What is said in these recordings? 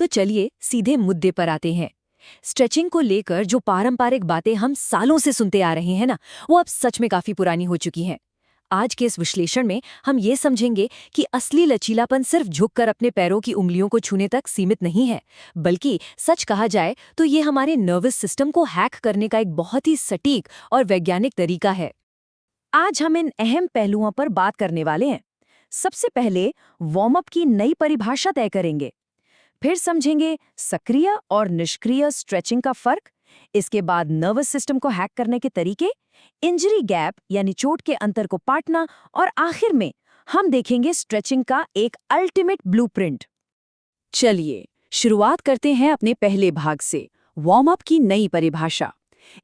तो चलिए सीधे मुद्दे पर आते हैं। स्ट्रेचिंग को लेकर जो पारंपरिक बातें हम सालों से सुनते आ रहे हैं ना, वो अब सच में काफी पुरानी हो चुकी हैं। आज के इस विश्लेषण में हम ये समझेंगे कि असली लचीलापन सिर्फ झुककर अपने पैरों की उंगलियों को छूने तक सीमित नहीं है, बल्कि सच कहा जाए तो ये हमारे नर्वस सिस्टम को हैक करने का एक बहुत ही सटीक और वैज्ञानिक तरीका है। आज हम इन अहम पहलुओं पर बात करने वाले हैं। सबसे पहले वार्म अप की नई परिभाषा तय करेंगे, फिर समझेंगे सक्रिय और निष्क्रिय स्ट्रेचिंग का फर्क, इसके बाद नर्वस सिस्टम को हैक करने के तरीके, इंजरी गैप यानी चोट के अंतर को पाटना, और आखिर में हम देखेंगे स्ट्रेचिंग का एक अल्टीमेट ब्लूप्रिंट। चलिए शुरुआत करते हैं अपने पहले भाग से, वार्म अप की नई परिभाषा।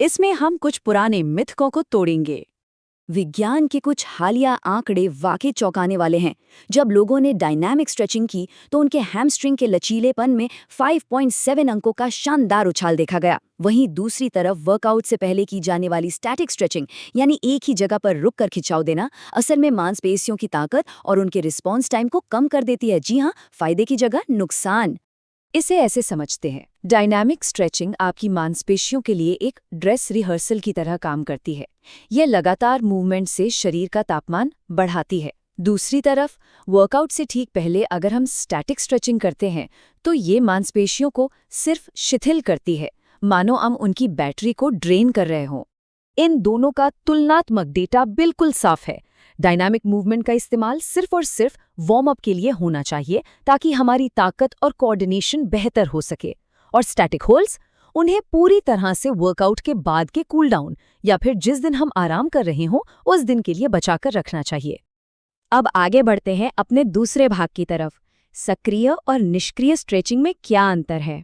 इसमें हम कुछ पुराने मिथकों को तोड़ेंगे। विज्ञान के कुछ हालिया आंकड़े वाकई चौंकाने वाले हैं। जब लोगों ने डायनामिक स्ट्रेचिंग की तो उनके हैमस्ट्रिंग के लचीलेपन में 5.7 अंकों का शानदार उछाल देखा गया। वहीं दूसरी तरफ वर्कआउट से पहले की जाने वाली स्टैटिक स्ट्रेचिंग यानी एक ही जगह पर रुककर खिंचाव देना असल में मांसपेशियों की ताकत और उनके रिस्पॉन्स टाइम को कम कर देती है। जी हाँ, फायदे की जगह नुकसान। इसे ऐसे समझते हैं, डायनामिक स्ट्रेचिंग आपकी मांसपेशियों के लिए एक ड्रेस रिहर्सल की तरह काम करती है। यह लगातार मूवमेंट से शरीर का तापमान बढ़ाती है। दूसरी तरफ वर्कआउट से ठीक पहले अगर हम स्टैटिक स्ट्रेचिंग करते हैं तो ये मांसपेशियों को सिर्फ शिथिल करती है, मानो हम उनकी बैटरी को ड्रेन कर रहे हों। इन दोनों का तुलनात्मक डेटा बिल्कुल साफ है। डायनामिक मूवमेंट का इस्तेमाल सिर्फ और सिर्फ वार्म अप के लिए होना चाहिए ताकि हमारी ताकत और कोऑर्डिनेशन बेहतर हो सके, और स्टैटिक होल्ड्स उन्हें पूरी तरह से वर्कआउट के बाद के कूल डाउन या फिर जिस दिन हम आराम कर रहे हों उस दिन के लिए बचाकर रखना चाहिए। अब आगे बढ़ते हैं अपने दूसरे भाग की तरफ, सक्रिय और निष्क्रिय स्ट्रेचिंग में क्या अंतर है।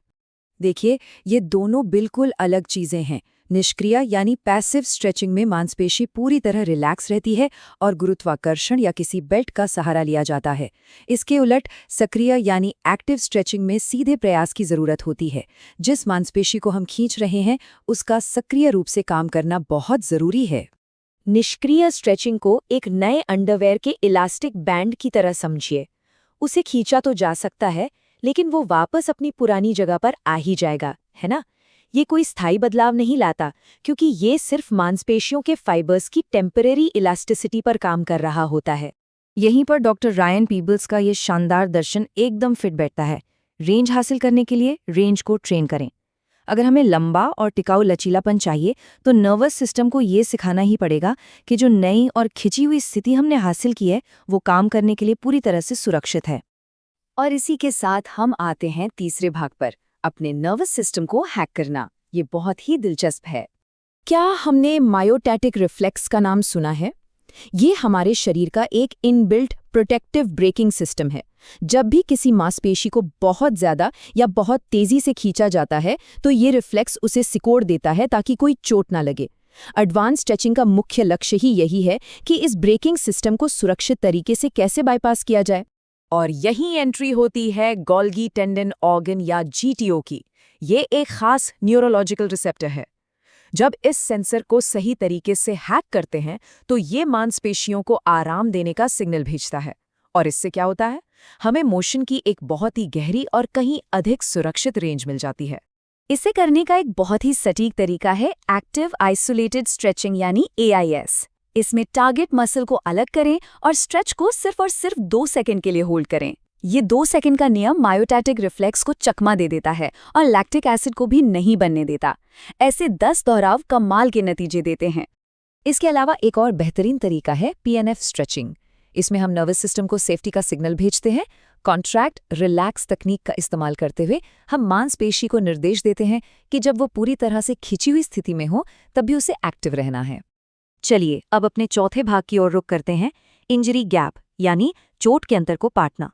देखिए, ये दोनों बिल्कुल अलग चीजें हैं। निष्क्रिय यानी पैसिव स्ट्रेचिंग में मांसपेशी पूरी तरह रिलैक्स रहती है और गुरुत्वाकर्षण या किसी बेल्ट का सहारा लिया जाता है। इसके उलट सक्रिय यानी एक्टिव स्ट्रेचिंग में सीधे प्रयास की जरूरत होती है। जिस मांसपेशी को हम खींच रहे हैं उसका सक्रिय रूप से काम करना बहुत जरूरी है। निष्क्रिय स्ट्रेचिंग को एक नए अंडरवेयर के इलास्टिक बैंड की तरह समझिए। उसे खींचा तो जा सकता है, लेकिन वो वापस अपनी पुरानी जगह पर आ ही जाएगा, है ना। ये कोई स्थायी बदलाव नहीं लाता, क्योंकि ये सिर्फ मांसपेशियों के फाइबर्स की टेम्परेरी इलास्टिसिटी पर काम कर रहा होता है। यहीं पर डॉक्टर रायन पीबल्स का ये शानदार दर्शन एकदम फिट बैठता है। रेंज हासिल करने के लिए रेंज को ट्रेन करें। अगर हमें लंबा और टिकाऊ लचीलापन चाहिए तो नर्वस सिस्टम को ये सिखाना ही पड़ेगा कि जो नई और खिंची हुई स्थिति हमने हासिल की है वो काम करने के लिए पूरी तरह से सुरक्षित है। और इसी के साथ हम आते हैं तीसरे भाग पर, अपने नर्वस सिस्टम को हैक करना। ये बहुत ही दिलचस्प है। क्या हमने मायोटैटिक रिफ्लेक्स का नाम सुना है? ये हमारे शरीर का एक इनबिल्ट प्रोटेक्टिव ब्रेकिंग सिस्टम है। जब भी किसी मांसपेशी को बहुत ज्यादा या बहुत तेजी से खींचा जाता है तो ये रिफ्लेक्स उसे सिकोड़ देता है ताकि कोई चोट ना लगे। एडवांस स्ट्रेचिंग का मुख्य लक्ष्य ही यही है कि इस ब्रेकिंग सिस्टम को सुरक्षित तरीके से कैसे बाईपास किया जाए। और यही एंट्री होती है गोल्गी टेंडन ऑर्गन या जीटीओ की। ये एक खास न्यूरोलॉजिकल रिसेप्टर है। जब इस सेंसर को सही तरीके से हैक करते हैं तो ये मांसपेशियों को आराम देने का सिग्नल भेजता है, और इससे क्या होता है, हमें मोशन की एक बहुत ही गहरी और कहीं अधिक सुरक्षित रेंज मिल जाती है। इसे करने का एक बहुत ही सटीक तरीका है एक्टिव आइसोलेटेड स्ट्रेचिंग यानी AIS। इसमें टारगेट मसल को अलग करें और स्ट्रेच को सिर्फ और सिर्फ 2 सेकंड के लिए होल्ड करें। ये 2 सेकंड का नियम मायोटैटिक रिफ्लेक्स को चकमा दे देता है और लैक्टिक एसिड को भी नहीं बनने देता। ऐसे 10 दोहराव कमाल के नतीजे देते हैं। इसके अलावा एक और बेहतरीन तरीका है PNF स्ट्रेचिंग। इसमें हम नर्वस सिस्टम को सेफ्टी का सिग्नल भेजते हैं। कॉन्ट्रैक्ट रिलैक्स तकनीक का इस्तेमाल करते हुए हम मांसपेशी को निर्देश देते हैं कि जब वो पूरी तरह से खिंची हुई स्थिति में हो तब भी उसे एक्टिव रहना है। चलिए अब अपने चौथे भाग की ओर रुख करते हैं, इंजरी गैप यानी चोट के अंतर को पाटना।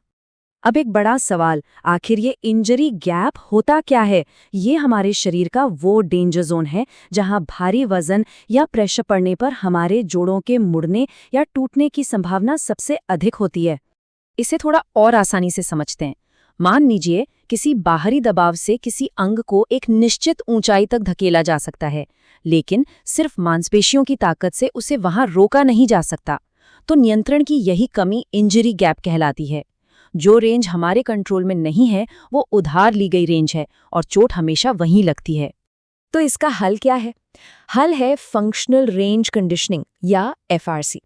अब एक बड़ा सवाल, आखिर ये इंजरी गैप होता क्या है? ये हमारे शरीर का वो डेंजर जोन है जहां भारी वजन या प्रेशर पड़ने पर हमारे जोड़ों के मुड़ने या टूटने की संभावना सबसे अधिक होती है। इसे थोड़ा और आसानी से समझते हैं। मान लीजिए किसी बाहरी दबाव से किसी अंग को एक निश्चित ऊंचाई तक धकेला जा सकता है, लेकिन सिर्फ मांसपेशियों की ताकत से उसे वहां रोका नहीं जा सकता। तो नियंत्रण की यही कमी इंजरी गैप कहलाती है। जो रेंज हमारे कंट्रोल में नहीं है वो उधार ली गई रेंज है और चोट हमेशा वहीं लगती है। तो इसका हल क्या है? हल है फंक्शनल रेंज कंडीशनिंग या एफआरसी।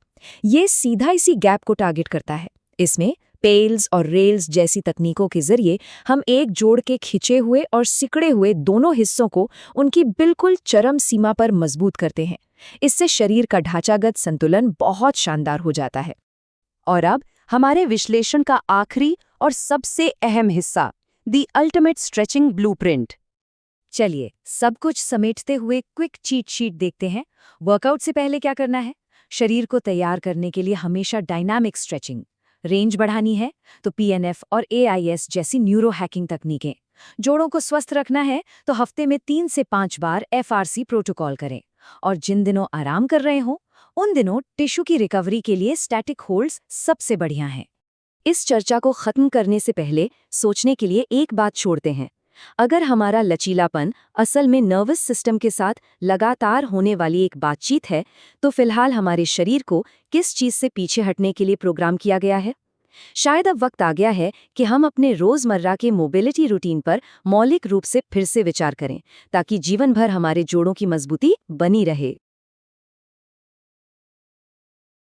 ये सीधा इसी गैप को टारगेट करता है। इसमें पेल्स और रेल्स जैसी तकनीकों के जरिए हम एक जोड़ के खिंचे हुए और सिकड़े हुए दोनों हिस्सों को उनकी बिल्कुल चरम सीमा पर मजबूत करते हैं। इससे शरीर का ढांचागत संतुलन बहुत शानदार हो जाता है। और अब हमारे विश्लेषण का आखिरी और सबसे अहम हिस्सा, द अल्टीमेट स्ट्रेचिंग ब्लूप्रिंट। चलिए सब कुछ समेटते हुए क्विक चीट शीट देखते हैं। वर्कआउट से पहले क्या करना है? शरीर को तैयार करने के लिए हमेशा डायनामिक स्ट्रेचिंग। रेंज बढ़ानी है तो पीएनएफ और एआईएस जैसी न्यूरो हैकिंग तकनीकें। जोड़ों को स्वस्थ रखना है तो हफ्ते में 3 से 5 बार एफआरसी प्रोटोकॉल करें। और जिन दिनों आराम कर रहे हो उन दिनों टिश्यू की रिकवरी के लिए स्टैटिक होल्ड्स सबसे बढ़िया हैं। इस चर्चा को खत्म करने से पहले सोचने के लिए एक बात छोड़ते हैं। अगर हमारा लचीलापन असल में नर्वस सिस्टम के साथ लगातार होने वाली एक बातचीत है, तो फिलहाल हमारे शरीर को किस चीज़ से पीछे हटने के लिए प्रोग्राम किया गया है? शायद अब वक्त आ गया है कि हम अपने रोज़मर्रा के मोबिलिटी रूटीन पर मौलिक रूप से फिर से विचार करें, ताकि जीवन भर हमारे जोड़ों की मजबूती बनी रहे।